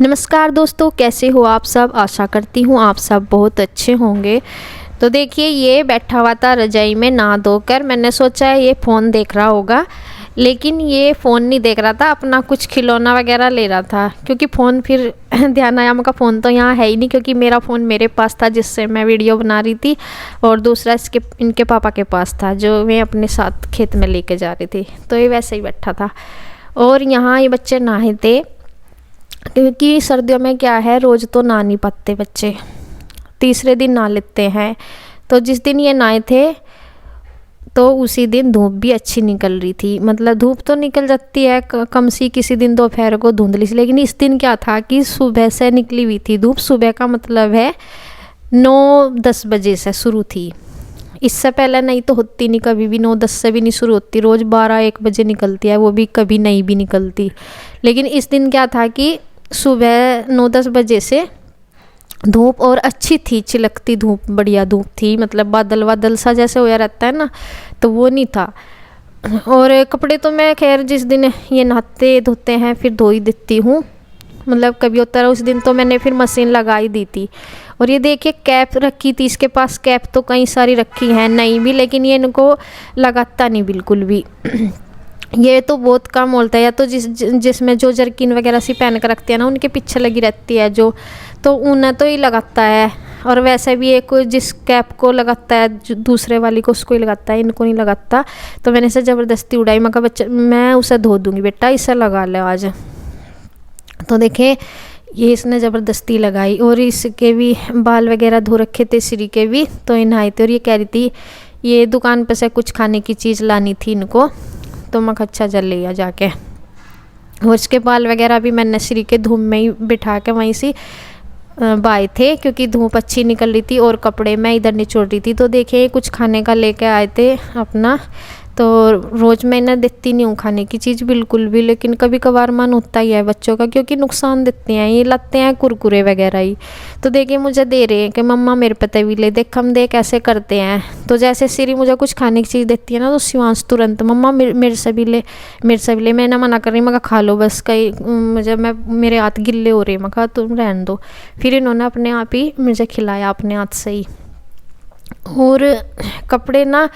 नमस्कार दोस्तों, कैसे हो आप सब। आशा करती हूँ आप सब बहुत अच्छे होंगे। तो देखिए, ये बैठा हुआ था रजाई में नहा धोकर। मैंने सोचा है ये फ़ोन देख रहा होगा, लेकिन ये फ़ोन नहीं देख रहा था, अपना कुछ खिलौना वगैरह ले रहा था। क्योंकि फ़ोन फिर ध्यान आया, मगर फ़ोन तो यहाँ है ही नहीं, क्योंकि मेरा फ़ोन मेरे पास था जिससे मैं वीडियो बना रही थी, और दूसरा इनके पापा के पास था जो मैं अपने साथ खेत में लेके जा रही थी। तो ये वैसे ही बैठा था। और यहाँ ये बच्चे नहाए थे, क्योंकि सर्दियों में क्या है, रोज़ तो नहा नहीं पाते बच्चे, तीसरे दिन नहा लेते हैं। तो जिस दिन ये नहाए थे तो उसी दिन धूप भी अच्छी निकल रही थी। मतलब धूप तो निकल जाती है कम सी, किसी दिन दोपहर को धुंधली सी, लेकिन इस दिन क्या था कि सुबह से निकली हुई थी धूप। सुबह का मतलब है 9-10 बजे से शुरू थी। इससे पहले नहीं तो होती नहीं, कभी भी 9-10 से भी नहीं शुरू होती, रोज़ 12-1 बजे निकलती है, वो भी कभी नहीं भी निकलती। लेकिन इस दिन क्या था कि सुबह 9-10 बजे से धूप और अच्छी थी, चिलकती धूप, बढ़िया धूप थी। मतलब बादल बादल सा जैसे होया रहता है ना, तो वो नहीं था। और कपड़े तो मैं खैर जिस दिन ये नहाते धोते हैं फिर धो ही देती हूँ, मतलब कभी होता है उस दिन तो मैंने फिर मशीन लगा ही दी थी। और ये देखिए, कैप रखी थी इसके पास, कैप तो कई सारी रखी हैं नई भी, लेकिन ये इनको लगाता नहीं बिल्कुल भी। ये तो बहुत कम बोलता है, या तो जिसमें जो जर्किन वगैरह सी पहन कर रखती है ना, उनके पीछे लगी रहती है जो, तो उन्हें तो ही लगाता है। और वैसे भी एक जिस कैप को लगाता है दूसरे वाली को, उसको ही लगाता है, इनको नहीं लगाता। तो मैंने इसे ज़बरदस्ती उड़ाई, मैं कहा बच्चा मैं उसे धो दूँगी बेटा, इसे लगा ले आज। तो देखे, ये इसने ज़बरदस्ती लगाई। और इसके भी बाल वगैरह धो रखे थे, सिरी के भी, तो ये नहाए थे। और ये कह रही थी ये दुकान पर से कुछ खाने की चीज़ लानी थी इनको, तो मैं अच्छा चल लिया जाके। और इसके बाल वगैरह भी मैंने सिरी के धूप में ही बिठा के वहीं से बाए थे, क्योंकि धूप अच्छी निकल रही थी और कपड़े मैं इधर निचोड़ रही थी। तो देखिए, कुछ खाने का लेके आए थे अपना। तो रोज़ मैं इन्हें देती नहीं हूँ खाने की चीज़ बिल्कुल भी, लेकिन कभी कभार मन होता ही है बच्चों का, क्योंकि नुकसान देते हैं, ये लाते हैं कुरकुरे वगैरह ही। तो देखिए, मुझे दे रहे हैं कि मम्मा मेरे पे भी ले, देख हम देख कैसे करते हैं। तो जैसे सिरी मुझे कुछ खाने की चीज़ देती है ना, तो शिवांश तुरंत मम्मा मेरे से भी ले, मेरे से भी ले। मैं ना मना कर रही, मैं खा लो बस, कहीं मुझे मेरे हाथ गिल्ले हो रहे, मैं कहा तुम रहने दो। फिर इन्होंने अपने आप ही मुझे खिलाया अपने हाथ से ही। और कपड़े ना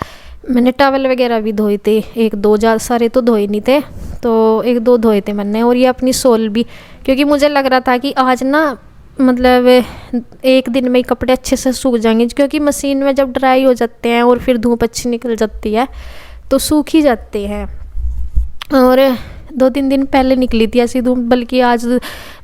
मैंने टॉवल वगैरह भी धोए थे, 1-2, ज़्यादा सारे तो धोए नहीं थे, तो 1-2 धोए थे मैंने। और ये अपनी सोल भी, क्योंकि मुझे लग रहा था कि आज ना मतलब एक दिन में ही कपड़े अच्छे से सूख जाएंगे, क्योंकि मशीन में जब ड्राई हो जाते हैं और फिर धूप अच्छी निकल जाती है तो सूख ही जाते हैं। और 2-3 दिन पहले निकली थी ऐसी धूप, बल्कि आज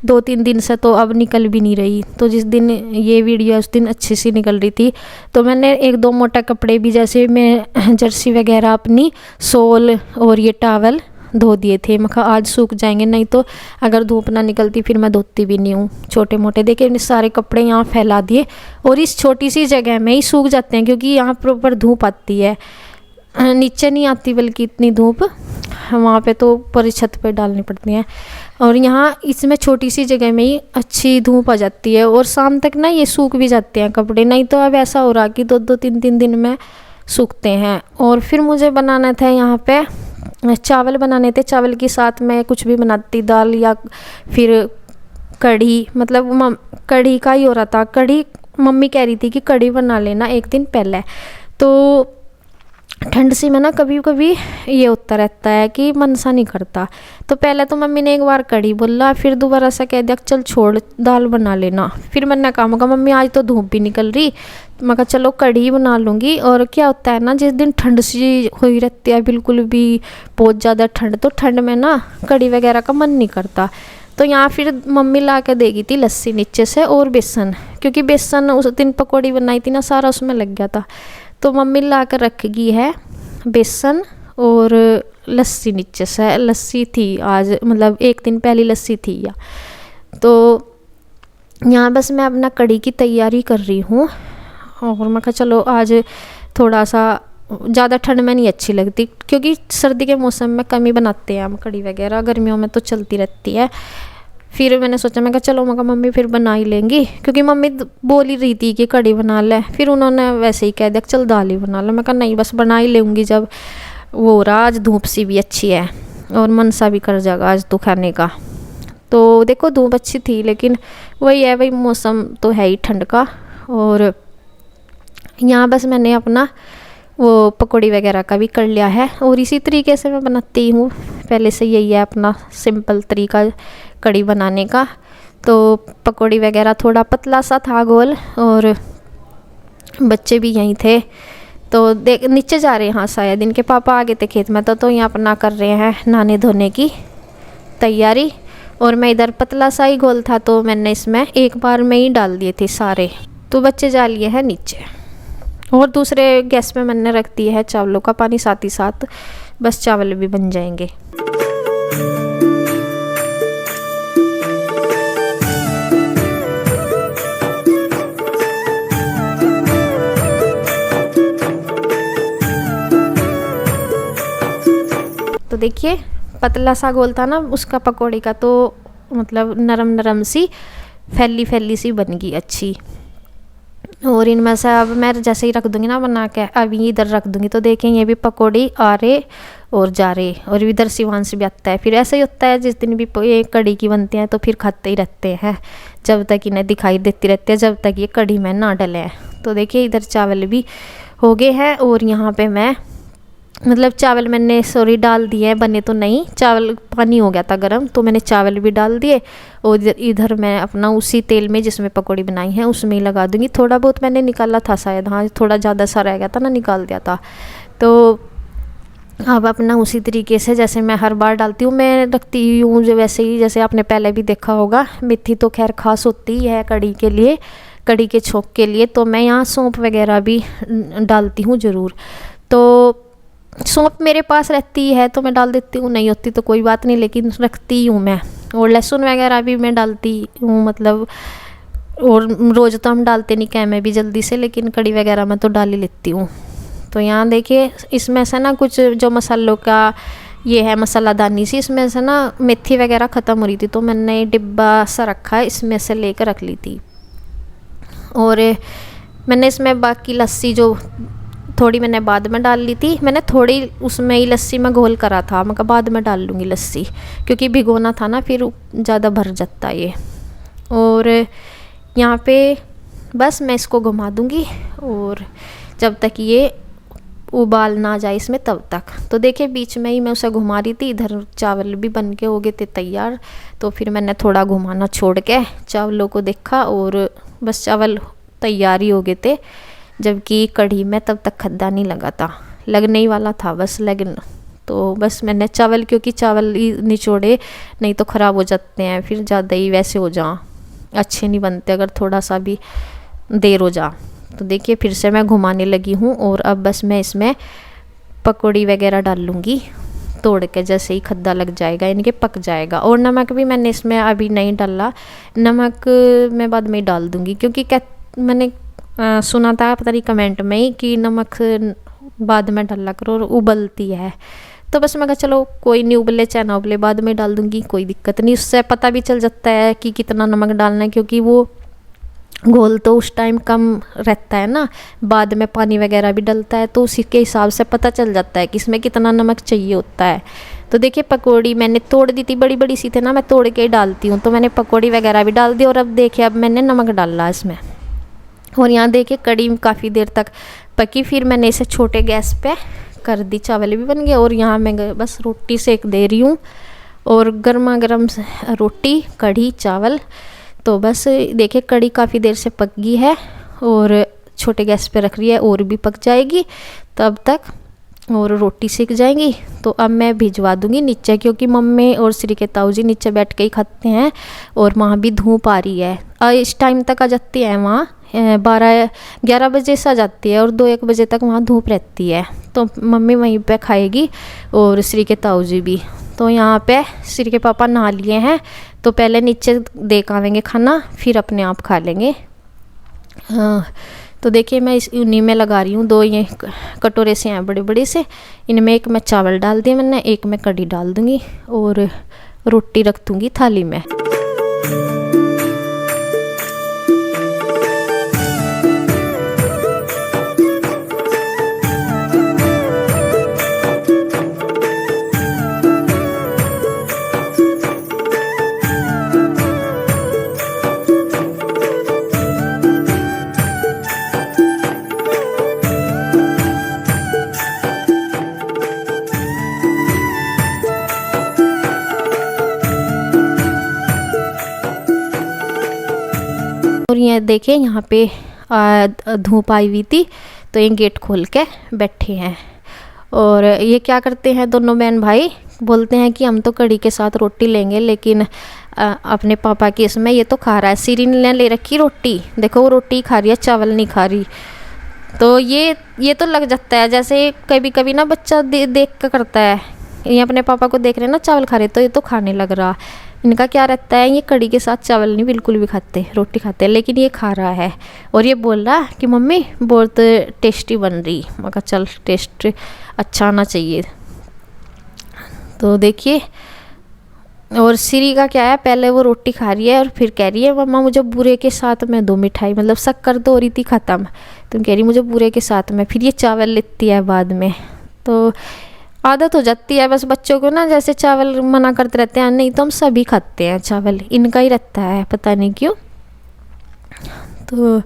2-3 दिन से तो अब निकल भी नहीं रही। तो जिस दिन ये वीडियो उस दिन अच्छी सी निकल रही थी। तो मैंने 1-2 मोटा कपड़े भी, जैसे मैं जर्सी वगैरह अपनी, सोल और ये टॉवल धो दिए थे। मैं कहा आज सूख जाएंगे, नहीं तो अगर धूप ना निकलती फिर मैं धोती भी नहीं हूँ। छोटे मोटे देखिए सारे कपड़े यहाँ फैला दिए, और इस छोटी सी जगह में ही सूख जाते हैं, क्योंकि यहाँ प्रॉपर धूप आती है, नीचे नहीं आती बल्कि इतनी धूप वहाँ पे तो ऊपर छत पे डालनी पड़ती है। और यहाँ इसमें छोटी सी जगह में ही अच्छी धूप आ जाती है, और शाम तक ना ये सूख भी जाते हैं कपड़े। नहीं तो अब ऐसा हो रहा कि 2-2, 3-3 दिन में सूखते हैं। और फिर मुझे बनाना था यहाँ पे चावल बनाने थे। चावल के साथ मैं कुछ भी बनाती, दाल या फिर कढ़ी, मतलब कढ़ी का ही हो रहा था। कढ़ी मम्मी कह रही थी कि कढ़ी बना लेना एक दिन पहले। तो ठंड सी में ना कभी कभी ये होता रहता है कि मन सा नहीं करता। तो पहले तो मम्मी ने एक बार कढ़ी बोला, फिर दोबारा सा कह दिया चल छोड़ दाल बना लेना। फिर मैंने कहा मम्मी आज तो धूप भी निकल रही, मैं कहा चलो कढ़ी बना लूँगी। और क्या होता है ना, जिस दिन ठंड सी हुई रहती है बिल्कुल भी बहुत ज़्यादा ठंड, तो ठंड में ना कढ़ी वगैरह का मन नहीं करता। तो यहाँ फिर मम्मी ला के देगी थी लस्सी नीचे से और बेसन, क्योंकि बेसन उस दिन पकौड़ी बनाई थी ना, सारा उसमें लग गया था। तो मम्मी ला कर रख गई है बेसन और लस्सी नीचे से। लस्सी थी आज, मतलब एक दिन पहले लस्सी थी या। तो यहाँ बस मैं अपना कढ़ी की तैयारी कर रही हूँ। और मैं कहा चलो आज थोड़ा सा, ज़्यादा ठंड में नहीं अच्छी लगती, क्योंकि सर्दी के मौसम में कम ही बनाते हैं हम कढ़ी वगैरह, गर्मियों में तो चलती रहती है। फिर मैंने सोचा, मैं कहा चलो मम्मी फिर बना ही लेंगी, क्योंकि मम्मी बोल ही रही थी कि कढ़ी बना ले। फिर उन्होंने वैसे ही कह दिया चल दाल ही बना ले। मैं कहा नहीं बस बना ही लेंगी, जब वो रहा आज धूप सी भी अच्छी है और मन सा भी कर जाएगा आज तो खाने का। तो देखो धूप अच्छी थी, लेकिन वही है, वही मौसम तो है ही ठंड का। और यहाँ बस मैंने अपना वो पकौड़ी वगैरह का भी कर लिया है, और इसी तरीके से मैं बनाती हूँ। पहले से यही है अपना सिंपल तरीका कढ़ी बनाने का। तो पकौड़ी वगैरह थोड़ा पतला सा था गोल, और बच्चे भी यहीं थे, तो देख नीचे जा रहे हैं। हाँ शायद इनके पापा आ गए थे खेत में, तो यहाँ अपना कर रहे हैं नहाने धोने की तैयारी। और मैं इधर पतला सा ही घोल था, तो मैंने इसमें एक बार में ही डाल दिए थे सारे। तो बच्चे जा लिए हैं नीचे, और दूसरे गैस पे मैंने रख दिया है चावलों का पानी, साथ ही साथ बस चावल भी बन जाएंगे। तो देखिए पतला सा गोल था ना उसका पकौड़ी का, तो मतलब नरम नरम सी फैली फैली सी बन गई अच्छी। और इनमें से अब मैं जैसे ही रख दूंगी ना बना के, अभी इधर रख दूंगी, तो देखें ये भी पकौड़ी आ रहे और जा रहे। और इधर शिवांश भी आता है, फिर ऐसा ही होता है जिस दिन भी ये कढ़ी की बनती हैं तो फिर खाते ही रहते हैं जब तक इन्हें दिखाई देती रहती है, जब तक ये कढ़ी में ना डले हैं। तो देखिए इधर चावल भी हो गए हैं, और यहाँ पे मैं मतलब चावल मैंने डाल दिए हैं, बने तो नहीं, चावल पानी हो गया था गर्म, तो मैंने चावल भी डाल दिए। और इधर मैं अपना उसी तेल में जिसमें पकौड़ी बनाई है उसमें ही लगा दूंगी। थोड़ा बहुत मैंने निकाला था शायद, हाँ थोड़ा ज़्यादा सा रह गया था ना, निकाल दिया था। तो अब अपना उसी तरीके से जैसे मैं हर बार डालती हूँ, मैं रखती हूँ जो वैसे ही जैसे आपने पहले भी देखा होगा। मेथी तो खैर खास होती है कढ़ी के लिए, कढ़ी के छोंक के लिए, तो मैं यहाँ सौंफ वगैरह भी डालती हूँ ज़रूर। तो सौंफ मेरे पास रहती है तो मैं डाल देती हूँ, नहीं होती तो कोई बात नहीं, लेकिन रखती हूँ मैं। और लहसुन वगैरह भी मैं डालती हूँ, मतलब और रोज़ तो हम डालते नहीं क्या में भी जल्दी से, लेकिन कढ़ी वगैरह में तो डाल ही लेती हूँ। तो यहाँ देखिए इसमें से ना कुछ जो मसालों का ये है मसालादानी सी, इसमें से ना मेथी वगैरह ख़त्म हो रही थी, तो मैंने डिब्बा सा रखा है, इसमें से लेकर रख ली थी। और मैंने इसमें बाकी लस्सी जो थोड़ी मैंने बाद में डाल ली थी, मैंने थोड़ी उसमें ही लस्सी में घोल करा था, मैं कहा बाद में डाल लूँगी लस्सी, क्योंकि भिगोना था ना फिर ज़्यादा भर जाता ये। और यहाँ पे बस मैं इसको घुमा दूँगी, और जब तक ये उबाल ना जाए इसमें तब तक। तो देखिए बीच में ही मैं उसे घुमा रही थी, इधर चावल भी बन के हो गए थे तैयार। तो फिर मैंने थोड़ा घुमाना छोड़ के चावलों को देखा, और बस चावल तैयार ही हो गए थे, जबकि कढ़ी में तब तक खद्दा नहीं लगा था, लगने ही वाला था बस लगन। तो बस मैंने चावल, क्योंकि चावल ही निचोड़े नहीं तो ख़राब हो जाते हैं, फिर ज़्यादा ही वैसे हो जा अच्छे नहीं बनते अगर थोड़ा सा भी देर हो जा। तो देखिए फिर से मैं घुमाने लगी हूँ, और अब बस मैं इसमें पकौड़ी वगैरह डाल लूँगी तोड़ के, जैसे ही खद्दा लग जाएगा इनके पक जाएगा। और नमक भी मैंने इसमें अभी नहीं डाला, नमक मैं बाद में ही डाल दूँगी, क्योंकि मैंने सुना था पता नहीं कमेंट में ही कि नमक बाद में डाला करो और उबलती है। तो बस मैं कहा चलो कोई नहीं, उबले चाहे ना उबले बाद में डाल दूँगी, कोई दिक्कत नहीं, उससे पता भी चल जाता है कि कितना नमक डालना है, क्योंकि वो घोल तो उस टाइम कम रहता है ना, बाद में पानी वगैरह भी डलता है, तो उसी के हिसाब से पता चल जाता है कि इसमें कितना नमक चाहिए होता है। तो देखिए पकौड़ी मैंने तोड़ दी थी, बड़ी बड़ी सी थे ना, मैं तोड़ के ही डालती हूँ, तो मैंने पकौड़ी वगैरह भी डाल दी। और अब देखिए अब मैंने नमक डाला इसमें, और यहाँ देखिए कढ़ी काफ़ी देर तक पकी, फिर मैंने इसे छोटे गैस पे कर दी, चावल भी बन गए। और यहाँ मैं बस रोटी सेक दे रही हूँ, और गर्मा गर्म रोटी कढ़ी चावल। तो बस देखिए कढ़ी काफ़ी देर से पक गई है, और छोटे गैस पे रख रही है, और भी पक जाएगी तब तक, और रोटी सेक जाएंगी। तो अब मैं भिजवा दूंगी नीचे, क्योंकि मम्मी और श्री के ताऊ जी नीचे बैठ के ही खाते हैं, और वहाँ भी धूप आ रही है, इस टाइम तक आ जाती है वहाँ 12-11 बजे से आ जाती है, और 2-1 बजे तक वहाँ धूप रहती है। तो मम्मी वहीं पे खाएगी, और श्री के ताऊ जी भी। तो यहाँ पे श्री के पापा नहा लिए हैं, तो पहले नीचे देख आवेंगे खाना, फिर अपने आप खा लेंगे। तो देखिए मैं इस उन्हीं में लगा रही हूँ, 2 ये कटोरे से हैं बड़े बड़े से, इनमें एक मैं चावल डाल दिए मैंने, एक मैं कढ़ी डाल दूँगी, और रोटी रख दूँगी थाली में। और ये देखिए यहाँ पे धूप आई हुई थी तो ये गेट खोल के बैठे हैं। और ये क्या करते हैं दोनों बहन भाई, बोलते हैं कि हम तो कढ़ी के साथ रोटी लेंगे, लेकिन अपने पापा की इसमें ये तो खा रहा है। सीरी ने ले रखी रोटी, देखो वो रोटी खा रही है, चावल नहीं खा रही। तो ये तो लग जाता है जैसे कभी कभी ना बच्चा देख कर करता है, ये अपने पापा को देख रहे हैं ना चावल खा रहे, तो ये तो खाने लग रहा। इनका क्या रहता है, ये कढ़ी के साथ चावल नहीं बिल्कुल भी खाते, रोटी खाते हैं, लेकिन ये खा रहा है। और ये बोल रहा कि मम्मी बहुत टेस्टी बन रही। मैं कहा चल टेस्ट अच्छा आना चाहिए। तो देखिए, और श्री का क्या है, पहले वो रोटी खा रही है और फिर कह रही है मम्मा मुझे बूरे के साथ में दो मिठाई, मतलब शक्कर तो हो रही थी ख़त्म, तो कह रही मुझे बूरे के साथ में। फिर ये चावल लेती है बाद में। तो आदत हो जाती है बस बच्चों को ना, जैसे चावल मना करते रहते हैं, नहीं तो हम सभी खाते हैं चावल, इनका ही रहता है पता नहीं क्यों। तो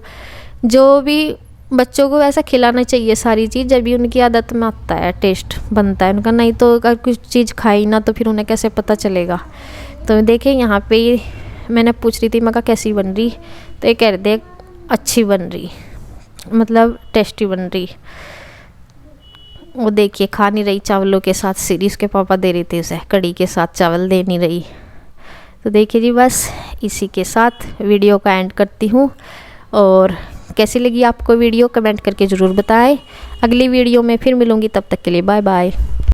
जो भी बच्चों को ऐसा खिलाना चाहिए सारी चीज़, जब भी उनकी आदत में आता है टेस्ट बनता है उनका, नहीं तो अगर कुछ चीज़ खाई ना तो फिर उन्हें कैसे पता चलेगा। तो देखें यहाँ पे मैंने पूछ रही थी मैं कहा कैसी बन रही, तो ये कह रहे थे अच्छी बन रही, मतलब टेस्टी बन रही। वो देखिए खा नहीं रही चावलों के साथ, सीरीज के पापा दे रही थी उसे, कढ़ी के साथ चावल दे नहीं रही। तो देखिए जी, बस इसी के साथ वीडियो का एंड करती हूँ। और कैसी लगी आपको वीडियो कमेंट करके ज़रूर बताएं। अगली वीडियो में फिर मिलूँगी, तब तक के लिए बाय बाय।